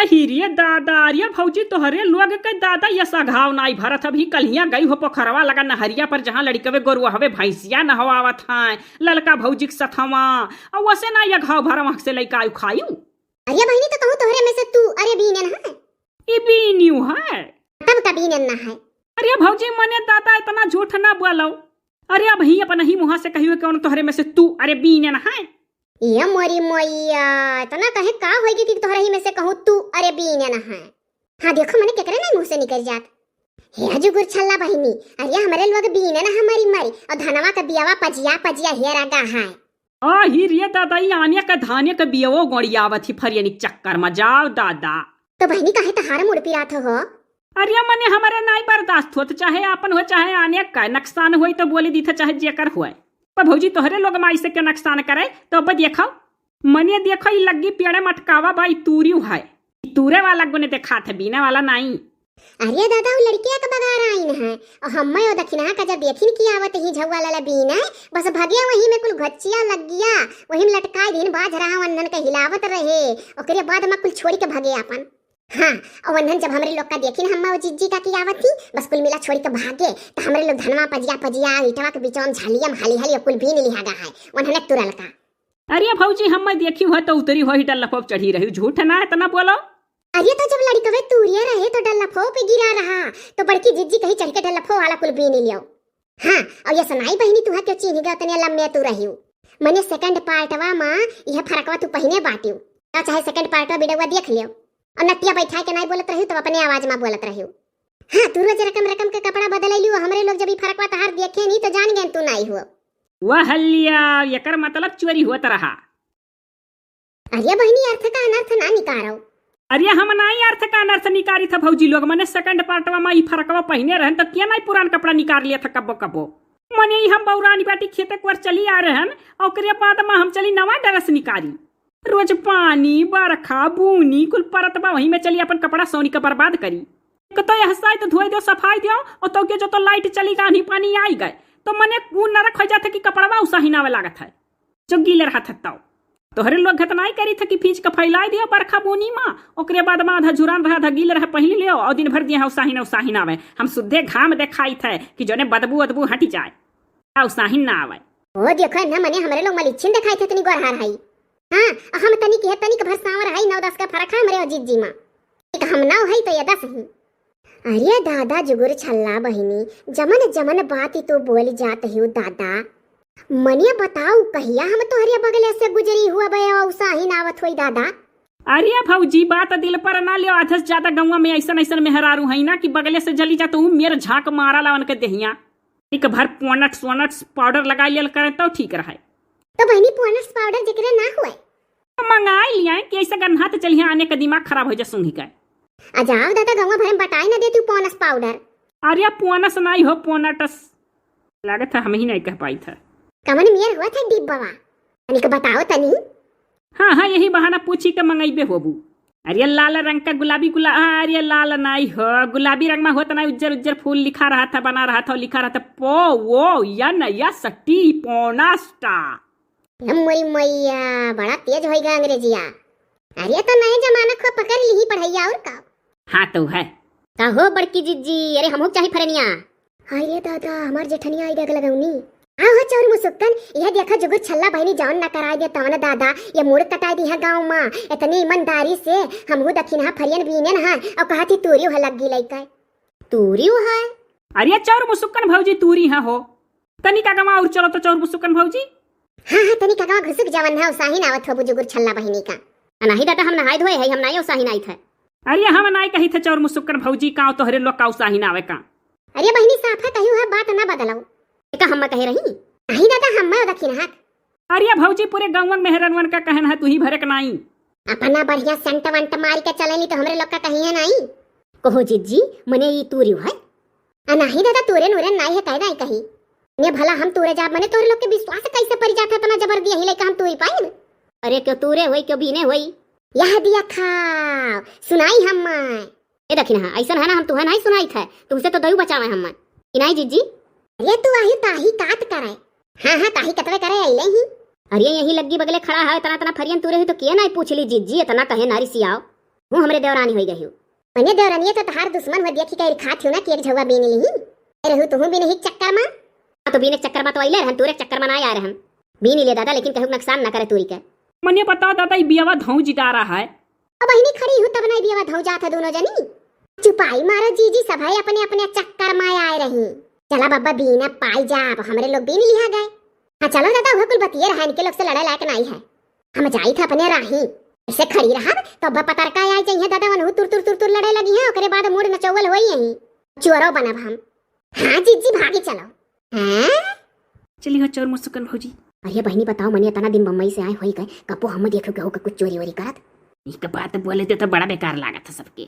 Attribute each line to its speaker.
Speaker 1: अहिरिये दादा अरिया भौजी तोहरे लोग के दादा ये सघाव नाई भरत अभी कलिया गई हो पोखरवा लगा नहरिया पर जहाँ लड़कवे गोरुआ हवे भैंसिया नहवावत हैं ललका भौजी के सथवा और वैसे ना ये घाव भरम हक से लइका खायू।
Speaker 2: अरे बहनी तो कहूँ तोहरे में से तू अरे बीनन है
Speaker 1: ई बीन्यू है
Speaker 2: तब का बीनन ना है।
Speaker 1: अरे भौजी मने दादा इतना झूठ ना बोलो। अरे अब ही अपन ही मुहा से कहियो कौन तोहरे में से तू अरे बीनन है।
Speaker 2: ये मोरी मोइया तना कहे का होगी कि तोहरा ही में से कहूँ तू अरे बीनन है। हाँ देखो मैंने केकरे ना मुंह से निकल जात हे जुगुर छल्ला बहिनी अरे हमारे लोग बीनन हमारी मारी और धनवा का बियावा पजिया पजिया हेरा गा है।
Speaker 1: आ हिरिये दादा ई आने का धाने का बियावो गोड़ियावत ही फरियनिक चक्कर में जाओ दादा।
Speaker 2: तो बहनी कहे तहार मुड़ पिरात हो।
Speaker 1: अरे मने हमारे नाई बर्दाश्त होत चाहे आपन हो चाहे आने का नुकसान होई तो बोले दी था चाहे जेकर होए पर भौजी तोहरे लोग माई से क्यों नुकसान करे तो अब देखो मने देखो ई लग्गी पेड़े मटकावा भाई तूरी है तूरे वाला गुने देखा था बीने वाला नहीं।
Speaker 2: अरे दादा वो लड़किया का बगार आइन है और हम्मे ओ दखिना का जब देखिन की आवत ही झौवा लाला बीना बस भगिया वही में कुल घच्चिया लग गया वही में लटकाए दिन बाज रहा वंदन का हिलावत रहे ओकरे बाद में कुल छोड़ी के भागे अपन। हाँ और वंदन जब हमरे लोग का देखिन हम्मा वो जिज्जी का की आवत थी बस कुल मिला छोड़ी के भागे तो हमरे लोग धनवा पजिया पजिया इटवा के बीचों झालियम हाली हाली कुल भी नहीं लिहागा है वंदन तुरल का।
Speaker 1: अरे भौजी हम्मे देखी हो तो उतरी हो ही डल्ला चढ़ी रही झूठ ना इतना बोलो।
Speaker 2: अरे तो जब लड़कवे तूरिया रहे तो डल्लफो पे गिरा रहा तो बड़की जिज्जी कहीं चढ़ के डल्लफो वाला कुल भी नहीं लियो। हाँ और ये सुनाई बहनी तुहा क्यों चीनी गया तने लम्बे तू रहियो मने सेकंड पार्टवा मां यह फरकवा तू पहिने बाटियो तो चाहे सेकंड पार्टवा वीडियोवा देख लियो और नतिया बैठा के नहीं बोलत रहियो तो अपने आवाज में बोलत रहियो। हाँ तू रोज रकम रकम के कपड़ा बदल लियो हमरे लोग जब ई फरकवा तहार देखे नहीं तो जान गए तू नहीं हो।
Speaker 1: वह हल्लिया यकर मतलब चोरी होत रहा।
Speaker 2: अरे बहनी अर्थ का अनर्थ ना निकारो।
Speaker 1: अरे हम नहीं अर्थ का अनर्थ निकारी था भौजी लोग मने सेकंड पार्टवा में ई फरकवा पहिने रहन तो क्या नहीं पुरान कपड़ा निकाल लिया था कब्बो कब्बो मने ही हम बौरानी बाटी खेते पर चली आ रहन और ओकरे बाद में हम चली नवा ड्रेस निकारी रोज पानी बरखा बूनी कुल परतबा वही में चली अपन कपड़ा सोनी का बर्बाद करी तो हंसाई तो धोई दो सफाई दो और तो के जो तो लाइट चली गानी पानी आई गए तो मने कून न रख जाता कि कपड़वा उसा ही नावे लागत है जो गीले रहा था तोहरे लोग घतनाई करी था कि फीच के फैलाई दियो बरखा बोनी माँ ओकरे बाद में आधा झुरान रहा गील रहा पहली लियो और दिन भर दिया उसाही ना आवे हम शुद्धे घाम देखाई थे कि जोने बदबू अदबू हटी जाए उसाही ना आवे।
Speaker 2: ओ देखो ना मने हमरे लोग मलिच्छिन देखाई थे तनी गोरहार हई। हां हम तनी के भर सांवर हई 9-10 का फरक है हमरे जिज्जी मां एक हम ना हई तो ये 10 ही। अरे दादा जुगुर छल्ला बहिनी जमन जमन बात ही तो बोल जात ही दादा मनिया बताऊ कहिया हम तोहरे बगले से गुजरी हुआ बे उसाही नावत होई दादा।
Speaker 1: अरे भौजी बात दिल पर ना लियो आधा से ज्यादा गौवा में ऐसा मेहरारू है ना कि बगले से जली जा तो मेरे झाक मारा लावन के देहिया एक भर पोनट सोनट पाउडर लगा लियल करे तो ठीक रहे।
Speaker 2: तो बहनी पोनट पाउडर जिक्र ना हुए
Speaker 1: तो मंगाई लिया कि ऐसा गन्हा तो चलिए आने का दिमाग खराब हो जा सुंघी का
Speaker 2: अजाव दादा गौवा भर बताई ना देती पोनस पाउडर।
Speaker 1: अरे पोनस नहीं हो पोनटस लागत है हम ही नहीं कह पाई था
Speaker 2: कमन मियर हुआ था डिब्बावा तनिक बताओ तनी।
Speaker 1: हाँ यही बहाना पूछी के मंगाइबे होबू। अरे लाल रंग का गुलाबी अरे लाल नहीं हो गुलाबी रंग में होता नहीं उज्जर उज्जर फूल लिखा रहा था बना रहा था लिखा रहा था पो वो या सट्टी पोनास्टा।
Speaker 2: मोरी मैया बड़ा तेज होएगा अंग्रेजिया। अरे तो नए जमाना को पकड़ ली पढ़ैया और का।
Speaker 1: हाँ तो है
Speaker 2: का हो बड़की जिज्जी अरे हमहु चाही फरनिया। अरे दादा हमार जेठनिया आई देख लगौनी आओ चौर मुसुक्कन यह देखा जुगुर छल्ला बहनी जान ना कराई दे तवन दादा ये मुड़ कटाई दी है गांव मां इतनी ईमानदारी से हमहु दखिन हा फरियन बीने ना और कहती तूरी ह लग गी लइका तूरी है।
Speaker 1: अरे चौर मुसुक्कन भौजी तूरी है हो तनी का गवा और चलो तो चौर मुसुक्कन भौजी।
Speaker 2: हां तनी का गवा घुसक जवन है उसाही नावत हो जुगुर छल्ला बहनी का नहीं दादा हम नहाई धोए है हम नहीं उसाही नहीं थे।
Speaker 1: अरे हम नहीं कही थे चौर मुसुक्कन भौजी का तोहरे लोग का उसाही नावे का।
Speaker 2: अरे बहनी साफा कहियो है बात ना बदलाओ का हम कह रही नहीं दादा हम दखिन हाथ।
Speaker 1: अरे भौजी पूरे गांव में मेहरनवन का कहना है तू ही भरक नहीं
Speaker 2: अपना बढ़िया सेंट वंट मार के चलेली तो हमरे लोग का कहीं है नहीं कहो जिज्जी मने ई तूरी है नहीं दादा तूरे नूरे नहीं है कह नहीं कही ने भला हम तूरे जा मने तोरे लोग के विश्वास कैसे पड़ जाता तना जबरदस्ती यही लेके हम तूरी पाए। अरे क्यों तूरे होई क्यों बीने होई यह दिया खाओ सुनाई हम ए दखिन हां ऐसा है ना हम तुहे नहीं सुनाई थे तुमसे तो दयु बचावे हम कि नहीं जिज्जी। अरे तू आही ताही काट करे हाँ ताही कतवे करे अइले ही। अरे यही लग्गी बगले खड़ा है तना तना फरियन तूरे ही तो किए नहीं पूछ ली जिज्जी इतना कहे नारी सियाओ हूँ हमरे देवरानी हो गई हूँ। मने देवरानी तो तहार दुश्मन हो देखी कहीं खात हो ना कि एक झवा बीन ली रहू तुहू भी नहीं चक्कर में। तो बीने चक्कर में तो अइले रहन तूरे चक्कर में ना आ रहन बीन ले दादा, लेकिन कहू नुकसान ना करे तूरी के।
Speaker 1: मने बताओ दादा ये बियावा धौ जिता रहा है।
Speaker 2: अब बहिनी खड़ी हूँ तब नहीं बियावा धौ जात है दोनों जनी। चुपाई मारो जीजी सभाई अपने अपने चक्कर में आए रही। चला बाबा बीना पाई जा अब हमरे लोग बीन लिया गए। हाँ चलो दादा वो कुल बतिये रहा इनके लोग से लड़ाई लायक नहीं है। हम जाई था अपने राही ऐसे खड़ी रहा तो अब पतरका आई चाहिए दादा वनहु तुर तुर तुर तुर लड़े लगी है। ओकरे बाद मूड नचौवल होई यही चोरो बनब हम। हाँ जीजी भागी चलो। हाँ
Speaker 1: चली हो चोर मुस्कुन भौजी।
Speaker 2: अरे बहनी बताओ मने इतना दिन बम्बई से आए होई गए कपो हम देखो कुछ चोरी वोरी करत।
Speaker 1: एक बात बोले तो बड़ा बेकार लागत है सबके।